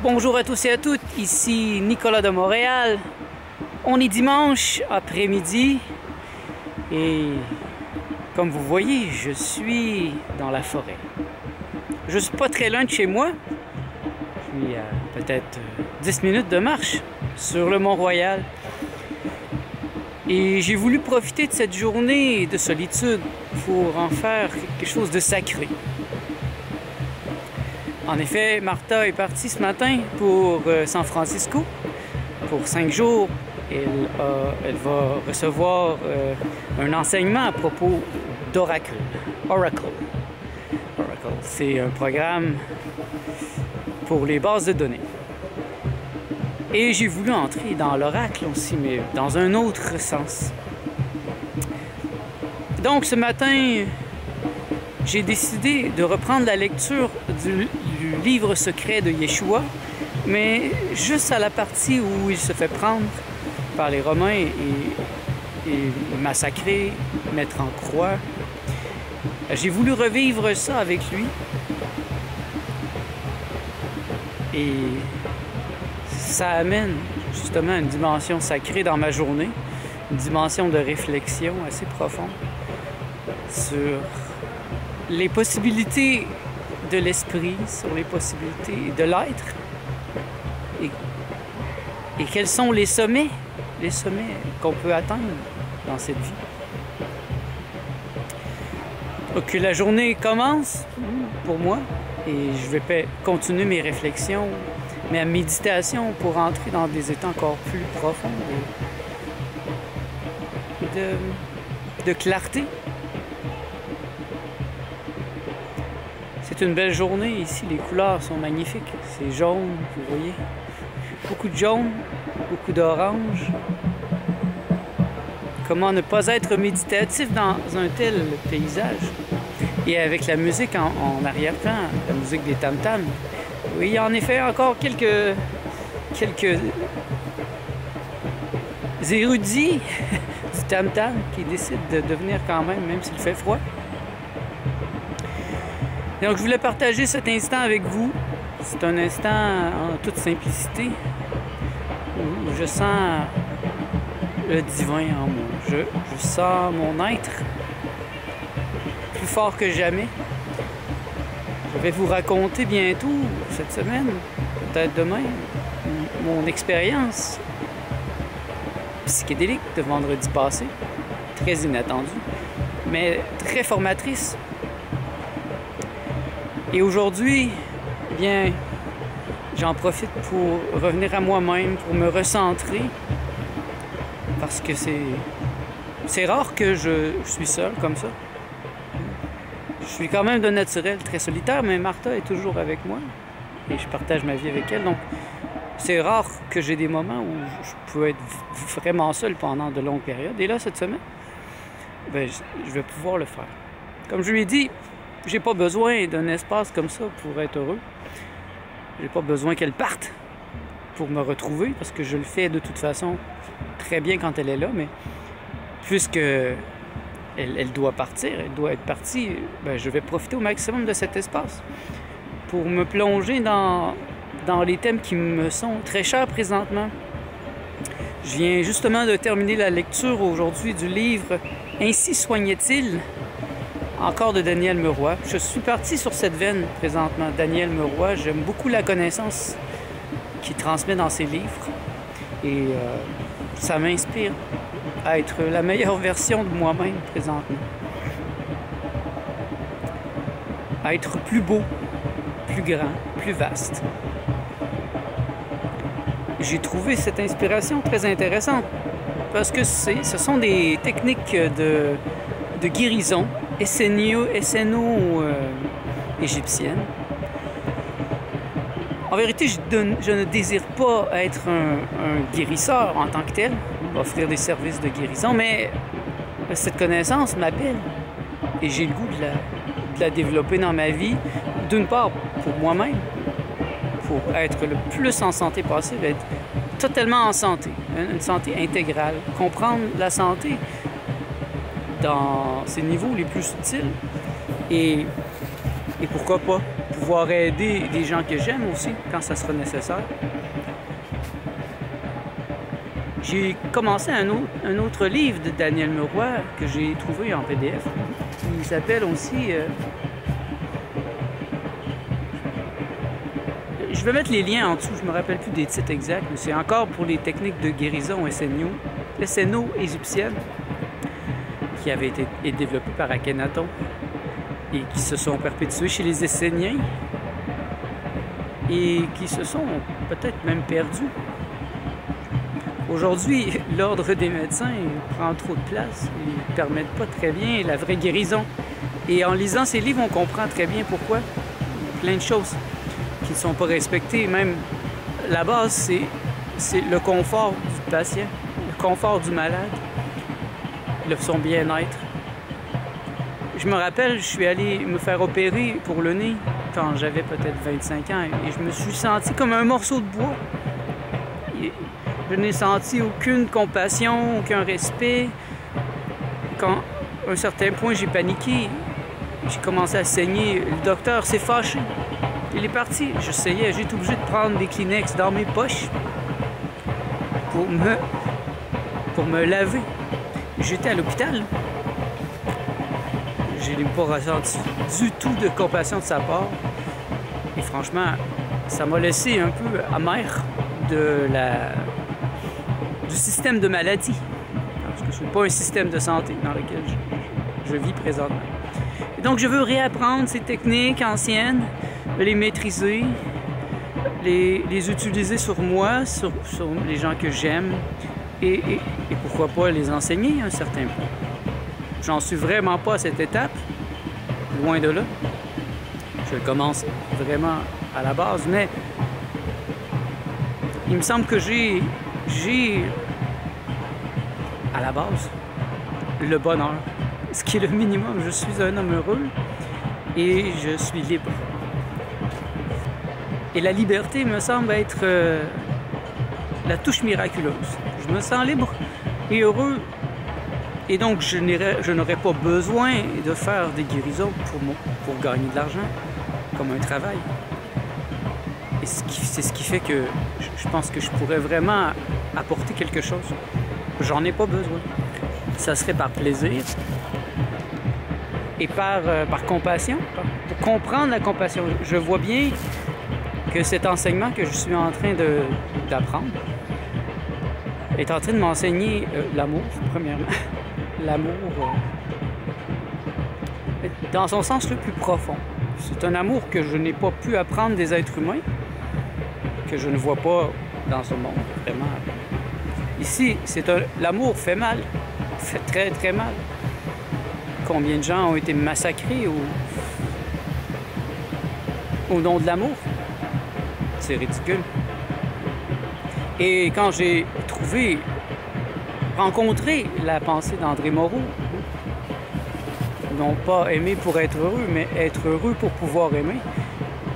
Bonjour à tous et à toutes, ici Nicolas de Montréal. On est dimanche après-midi et comme vous voyez, je suis dans la forêt. Je suis pas très loin de chez moi. Je suis à peut-être 10 minutes de marche sur le Mont-Royal. Et j'ai voulu profiter de cette journée de solitude pour en faire quelque chose de sacré. En effet, Martha est partie ce matin pour San Francisco pour 5 jours. Elle va recevoir un enseignement à propos d'Oracle. Oracle, c'est un programme pour les bases de données. Et j'ai voulu entrer dans l'Oracle aussi, mais dans un autre sens. Donc ce matin, j'ai décidé de reprendre la lecture du livre secret de Yeshua, mais juste à la partie où il se fait prendre par les Romains et massacrer, mettre en croix. J'ai voulu revivre ça avec lui. Et ça amène justement une dimension sacrée dans ma journée, une dimension de réflexion assez profonde sur les possibilités de l'esprit, sur les possibilités de l'être et quels sont les sommets qu'on peut atteindre dans cette vie. Donc la journée commence pour moi et je vais continuer mes réflexions, ma méditation pour entrer dans des états encore plus profonds de clarté. C'est une belle journée ici, les couleurs sont magnifiques. C'est jaune, vous voyez. Beaucoup de jaune, beaucoup d'orange. Comment ne pas être méditatif dans un tel paysage? Et avec la musique en arrière-plan, la musique des tam-tams. Oui, il y a en effet encore quelques érudits du tam-tam qui décident de venir quand même s'il fait froid. Donc, je voulais partager cet instant avec vous. C'est un instant en toute simplicité où je sens le divin en moi. Je sens mon être plus fort que jamais. Je vais vous raconter bientôt, cette semaine, peut-être demain, mon expérience psychédélique de vendredi passé. Très inattendue, mais très formatrice. Et aujourd'hui, eh bien, j'en profite pour revenir à moi-même, pour me recentrer, parce que c'est rare que je suis seul comme ça. Je suis quand même de naturel très solitaire, mais Martha est toujours avec moi et je partage ma vie avec elle. Donc, c'est rare que j'ai des moments où je peux être vraiment seul pendant de longues périodes. Et là, cette semaine, ben, je vais pouvoir le faire. Comme je lui ai dit, j'ai pas besoin d'un espace comme ça pour être heureux. J'ai pas besoin qu'elle parte pour me retrouver, parce que je le fais de toute façon très bien quand elle est là, mais puisque elle doit partir, elle doit être partie, ben, je vais profiter au maximum de cet espace pour me plonger dans les thèmes qui me sont très chers présentement. Je viens justement de terminer la lecture aujourd'hui du livre « Ainsi soignait-il » encore de Daniel Meroy. Je suis parti sur cette veine présentement. Daniel Meroy, j'aime beaucoup la connaissance qu'il transmet dans ses livres. Et ça m'inspire à être la meilleure version de moi-même présentement. À être plus beau, plus grand, plus vaste. J'ai trouvé cette inspiration très intéressante parce que ce sont des techniques de guérison esséno-égyptienne. En vérité, je ne désire pas être un guérisseur en tant que tel, offrir des services de guérison, mais cette connaissance m'appelle et j'ai le goût de la développer dans ma vie, d'une part pour moi-même, pour être le plus en santé possible, être totalement en santé, une santé intégrale, comprendre la santé dans ses niveaux les plus subtils et pourquoi pas pouvoir aider des gens que j'aime aussi quand ça sera nécessaire. J'ai commencé un autre livre de Daniel Meroy que j'ai trouvé en PDF. Il s'appelle aussi... je vais mettre les liens en dessous, je me rappelle plus des titres exacts, mais c'est encore pour les techniques de guérison SNO-égyptienne qui avaient été développées par Akhenaton et qui se sont perpétuées chez les Esséniens et qui se sont peut-être même perdus. Aujourd'hui, l'ordre des médecins prend trop de place, ils ne permettent pas très bien la vraie guérison. Et en lisant ces livres, on comprend très bien pourquoi. Plein de choses qui ne sont pas respectées. Même la base, c'est le confort du patient, le confort du malade, son bien-être. Je me rappelle, je suis allé me faire opérer pour le nez quand j'avais peut-être 25 ans et je me suis senti comme un morceau de bois. Je n'ai senti aucune compassion, aucun respect. Quand, à un certain point, j'ai paniqué. J'ai commencé à saigner. Le docteur s'est fâché. Il est parti. J'essayais. J'ai été obligé de prendre des Kleenex dans mes poches pour me laver. J'étais à l'hôpital. Je n'ai pas ressenti du tout de compassion de sa part. Et franchement, ça m'a laissé un peu amer du système de maladie. Parce que ce n'est pas un système de santé dans lequel je vis présentement. Et donc, je veux réapprendre ces techniques anciennes, les maîtriser, les utiliser sur moi, sur les gens que j'aime, et pourquoi pas les enseigner à un certain point. J'en suis vraiment pas à cette étape, loin de là. Je commence vraiment à la base, mais il me semble que j'ai à la base le bonheur, ce qui est le minimum. Je suis un homme heureux et je suis libre. Et la liberté me semble être la touche miraculeuse. Je me sens libre et heureux. Et donc, je n'aurais pas besoin de faire des guérisons pour gagner de l'argent, comme un travail. Et c'est ce qui fait que je pense que je pourrais vraiment apporter quelque chose. J'en ai pas besoin. Ça serait par plaisir et par compassion, pour comprendre la compassion. Je vois bien que cet enseignement que je suis en train d'apprendre est en train de m'enseigner l'amour, premièrement. L'amour dans son sens le plus profond. C'est un amour que je n'ai pas pu apprendre des êtres humains, que je ne vois pas dans ce monde, vraiment. Ici, l'amour fait mal, fait très très mal. Combien de gens ont été massacrés au nom de l'amour? C'est ridicule. Et quand j'ai rencontré la pensée d'André Moreau, non pas aimer pour être heureux, mais être heureux pour pouvoir aimer,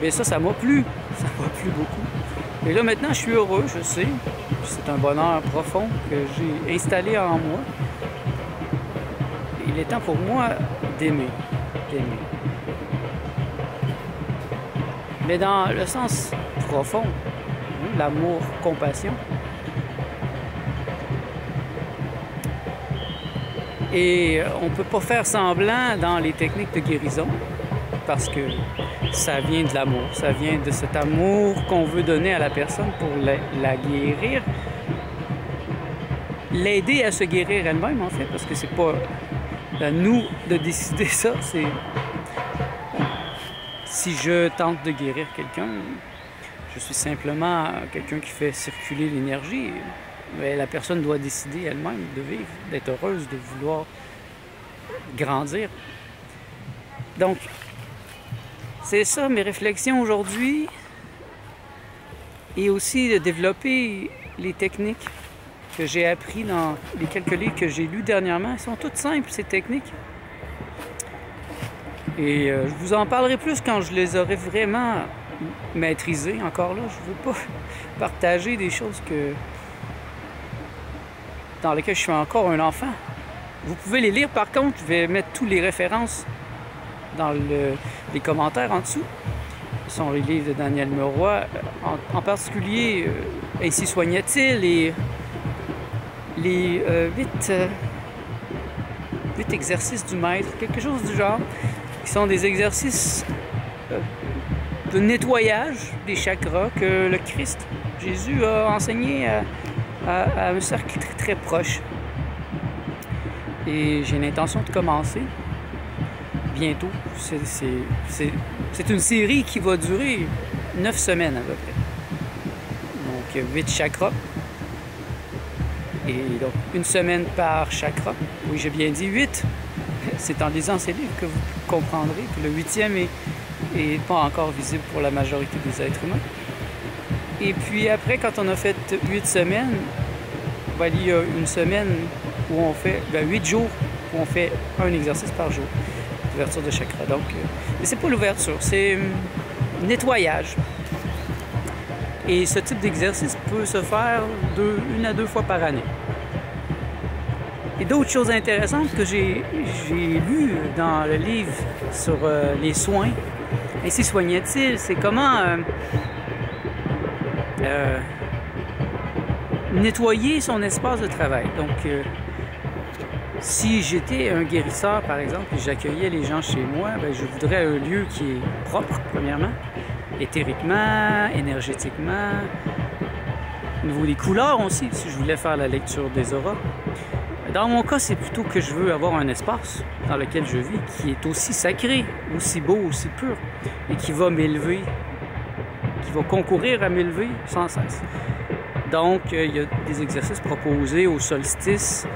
bien ça m'a plu. Ça m'a plu beaucoup. Et là, maintenant, je suis heureux, je sais. C'est un bonheur profond que j'ai installé en moi. Il est temps pour moi d'aimer. Mais dans le sens profond, l'amour, compassion. Et on ne peut pas faire semblant dans les techniques de guérison parce que ça vient de l'amour, ça vient de cet amour qu'on veut donner à la personne pour la guérir, l'aider à se guérir elle-même en fait, parce que c'est pas à nous de décider ça, c'est si je tente de guérir quelqu'un, je suis simplement quelqu'un qui fait circuler l'énergie. Mais la personne doit décider elle-même de vivre, d'être heureuse, de vouloir grandir. Donc, c'est ça mes réflexions aujourd'hui. et aussi de développer les techniques que j'ai appris dans les quelques livres que j'ai lus dernièrement. Elles sont toutes simples, ces techniques. Et je vous en parlerai plus quand je les aurai vraiment maîtrisées. Encore là, je ne veux pas partager des choses dans lesquelles je suis encore un enfant. Vous pouvez les lire, par contre, je vais mettre toutes les références dans les commentaires en dessous. Ce sont les livres de Daniel Meroy, en particulier Ainsi soignait-il et les 8 exercices du maître, quelque chose du genre, qui sont des exercices de nettoyage des chakras que le Christ, Jésus, a enseigné à un cercle très, très proche. Et j'ai l'intention de commencer bientôt. C'est une série qui va durer 9 semaines à peu près. Donc 8 chakras. Et donc, une semaine par chakra. Oui, j'ai bien dit 8. C'est en lisant ces livres que vous comprendrez que le 8e est pas encore visible pour la majorité des êtres humains. Et puis après, quand on a fait 8 semaines, ben, il y a une semaine où on fait, 8 jours où on fait un exercice par jour d'ouverture de chakra. Donc, mais c'est pas l'ouverture, c'est nettoyage. Et ce type d'exercice peut se faire 1 à 2 fois par année. Et d'autres choses intéressantes que j'ai lues dans le livre sur les soins, Ainsi soignait-il, c'est comment nettoyer son espace de travail. Donc, si j'étais un guérisseur, par exemple, et j'accueillais les gens chez moi, ben, je voudrais un lieu qui est propre, premièrement, éthériquement, énergétiquement, au niveau des couleurs aussi, si je voulais faire la lecture des auras. Dans mon cas, c'est plutôt que je veux avoir un espace dans lequel je vis qui est aussi sacré, aussi beau, aussi pur, et qui va m'élever, qui va concourir à m'élever sans cesse. Donc, il y a des exercices proposés au solstice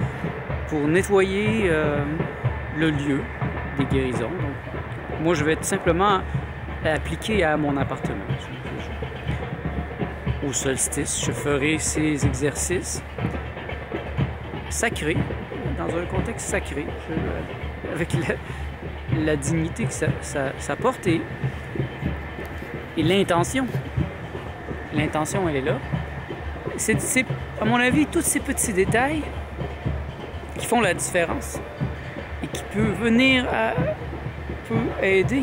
pour nettoyer le lieu des guérisons. Donc, moi, je vais tout simplement appliquer à mon appartement. Au solstice, je ferai ces exercices sacrés, dans un contexte sacré, avec la dignité que ça porte et l'intention. L'intention, elle est là. C'est, à mon avis, tous ces petits détails qui font la différence et qui peut aider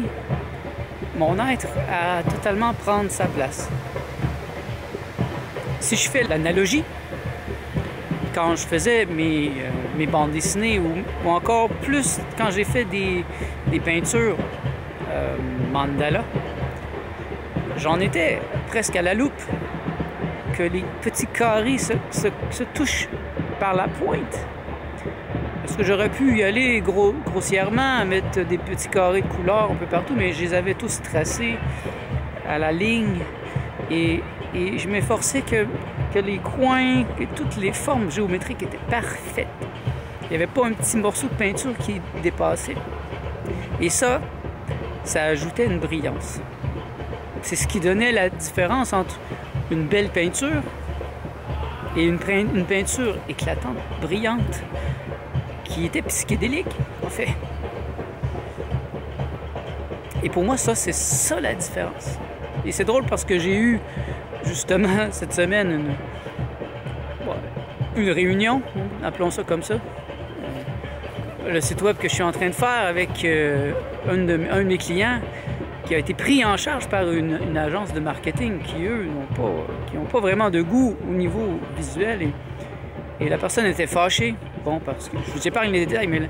mon être à totalement prendre sa place. Si je fais l'analogie, quand je faisais mes bandes dessinées ou encore plus quand j'ai fait des peintures mandala, j'en étais presque à la loupe, que les petits carrés se touchent par la pointe. Parce que j'aurais pu y aller grossièrement, mettre des petits carrés de couleur un peu partout, mais je les avais tous tracés à la ligne. Et je m'efforçais que les coins, que toutes les formes géométriques étaient parfaites. Il n'y avait pas un petit morceau de peinture qui dépassait. Et ça ajoutait une brillance. C'est ce qui donnait la différence entre une belle peinture et une peinture éclatante, brillante, qui était psychédélique, en fait. Et pour moi, c'est ça la différence. Et c'est drôle parce que j'ai eu, justement, cette semaine, une réunion, appelons ça comme ça. Le site web que je suis en train de faire avec un de mes clients qui a été pris en charge par une agence de marketing qui, eux, n'ont pas vraiment de goût au niveau visuel. Et la personne était fâchée. Bon, parce que je vous épargne les détails, mais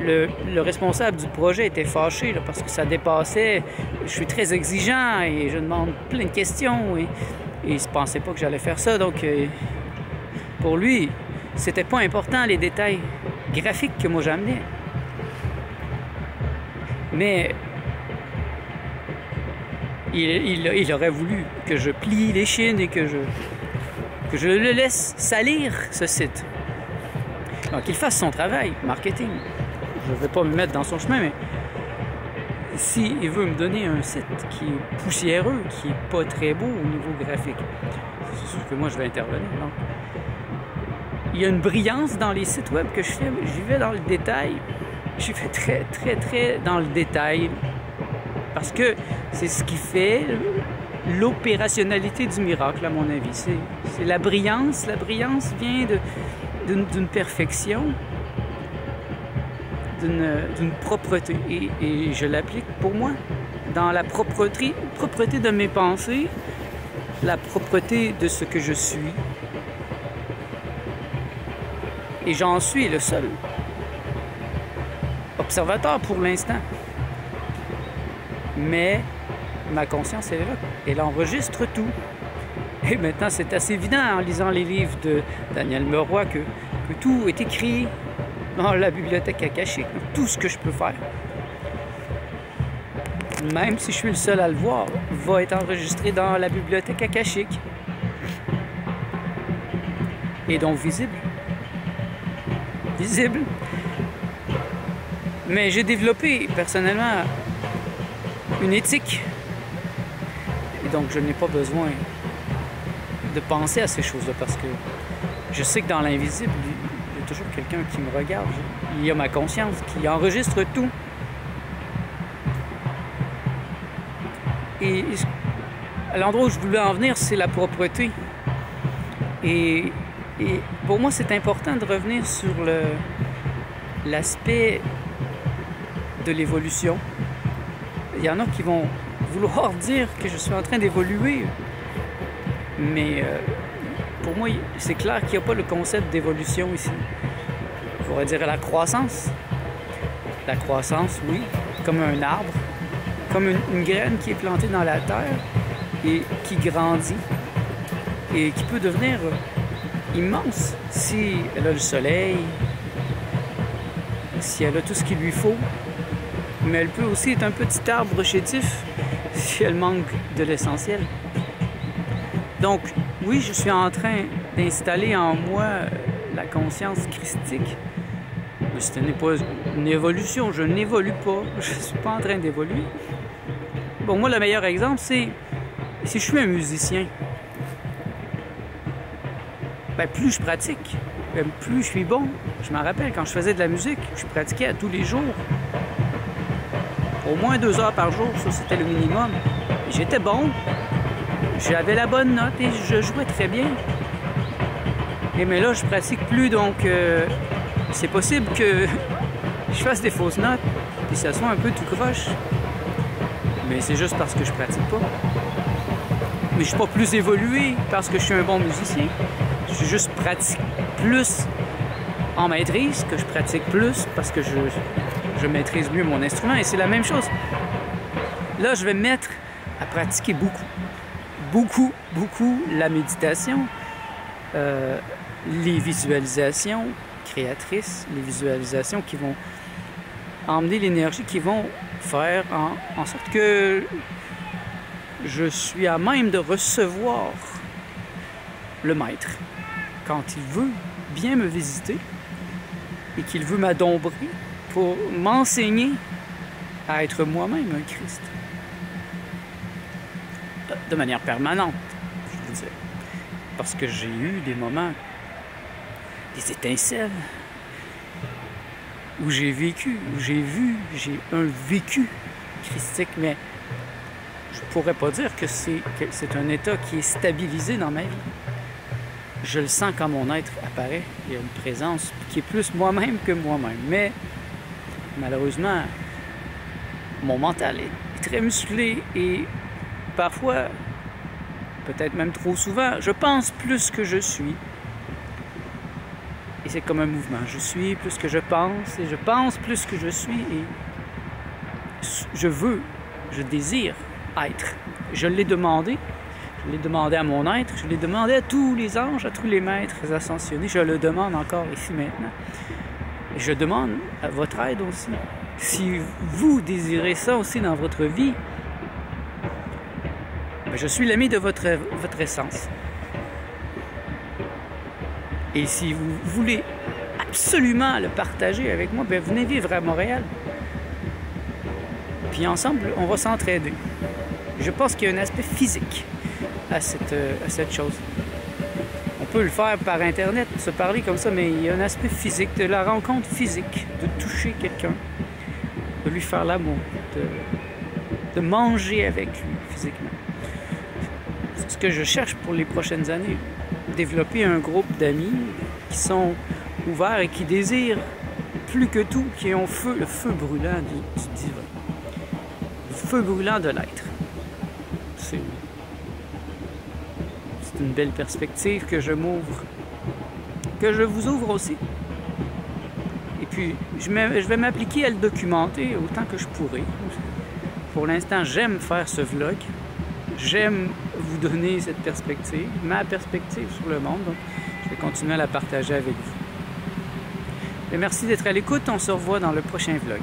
le responsable du projet était fâché là, parce que ça dépassait. Je suis très exigeant et je demande plein de questions et il ne pensait pas que j'allais faire ça. Donc, pour lui, c'était pas important les détails graphiques que moi j'amenais. Mais il aurait voulu que je plie les chines et que je le laisse salir, ce site. Donc, qu'il fasse son travail, marketing. Je ne vais pas me mettre dans son chemin, mais s'il veut me donner un site qui est poussiéreux, qui est pas très beau au niveau graphique, c'est sûr que moi je vais intervenir. Donc, il y a une brillance dans les sites web que je fais. J'y vais dans le détail. J'y vais très dans le détail. Parce que c'est ce qui fait l'opérationnalité du miracle, à mon avis. C'est la brillance. La brillance vient d'une perfection, d'une propreté. Et je l'applique pour moi dans la propreté de mes pensées, la propreté de ce que je suis. Et j'en suis le seul observateur pour l'instant. Mais ma conscience, elle est là. Elle enregistre tout. Et maintenant, c'est assez évident en lisant les livres de Daniel Meroy que tout est écrit dans la bibliothèque akashique. Tout ce que je peux faire, même si je suis le seul à le voir, va être enregistré dans la bibliothèque akashique. Et donc visible. Visible. Mais j'ai développé personnellement une éthique. Et donc je n'ai pas besoin de penser à ces choses-là parce que je sais que dans l'invisible, il y a toujours quelqu'un qui me regarde. Il y a ma conscience qui enregistre tout. Et à l'endroit où je voulais en venir, c'est la propreté. Et pour moi, c'est important de revenir sur l'aspect de l'évolution. Il y en a qui vont vouloir dire que je suis en train d'évoluer, mais pour moi, c'est clair qu'il n'y a pas le concept d'évolution ici. On pourrait dire la croissance. La croissance, oui, comme un arbre, comme une graine qui est plantée dans la terre et qui grandit et qui peut devenir immense si elle a le soleil, si elle a tout ce qu'il lui faut. Mais elle peut aussi être un petit arbre chétif si elle manque de l'essentiel. Donc, oui, je suis en train d'installer en moi la conscience christique. Mais ce n'est pas une évolution, je n'évolue pas, je ne suis pas en train d'évoluer. Bon, moi, le meilleur exemple, c'est si je suis un musicien, ben, plus je pratique, ben, plus je suis bon. Je me rappelle, quand je faisais de la musique, je pratiquais à tous les jours. Au moins 2 heures par jour, ça c'était le minimum. J'étais bon, j'avais la bonne note et je jouais très bien. Mais là, je pratique plus, donc c'est possible que je fasse des fausses notes et ça soit un peu tout croche. Mais c'est juste parce que je pratique pas. Mais je suis pas plus évolué parce que je suis un bon musicien. Je suis juste pratique plus en maîtrise, que je pratique plus parce que je maîtrise mieux mon instrument. Et c'est la même chose. Là, je vais me mettre à pratiquer beaucoup la méditation, les visualisations créatrices, les visualisations qui vont emmener l'énergie, qui vont faire en sorte que je suis à même de recevoir le maître quand il veut bien me visiter et qu'il veut m'adombrer pour m'enseigner à être moi-même un Christ. De manière permanente, je veux dire. Parce que j'ai eu des moments, des étincelles, où j'ai vécu, où j'ai vu, j'ai un vécu christique, mais je pourrais pas dire que c'est un état qui est stabilisé dans ma vie. Je le sens quand mon être apparaît. Il y a une présence qui est plus moi-même que moi-même. Mais malheureusement, mon mental est très musclé et parfois, peut-être même trop souvent, je pense plus que je suis. Et c'est comme un mouvement. Je suis plus que je pense et je pense plus que je suis et je désire être. Je l'ai demandé. Je l'ai demandé à mon être, je l'ai demandé à tous les anges, à tous les maîtres ascensionnés. Je le demande encore ici maintenant. Et je demande à votre aide aussi. Si vous désirez ça aussi dans votre vie, bien, je suis l'ami de votre essence. Et si vous voulez absolument le partager avec moi, bien, venez vivre à Montréal. Puis ensemble, on va s'entraider. Je pense qu'il y a un aspect physique à cette chose. On peut le faire par Internet, se parler comme ça, mais il y a un aspect physique, de la rencontre physique, de toucher quelqu'un, de lui faire l'amour, de manger avec lui physiquement. C'est ce que je cherche pour les prochaines années. Développer un groupe d'amis qui sont ouverts et qui désirent plus que tout, qui ont le feu brûlant du divin. Le feu brûlant de l'être. C'est une belle perspective que je m'ouvre, que je vous ouvre aussi. Et puis, je vais m'appliquer à le documenter autant que je pourrai. Pour l'instant, j'aime faire ce vlog. J'aime vous donner cette perspective, ma perspective sur le monde. Donc, je vais continuer à la partager avec vous. Et merci d'être à l'écoute. On se revoit dans le prochain vlog.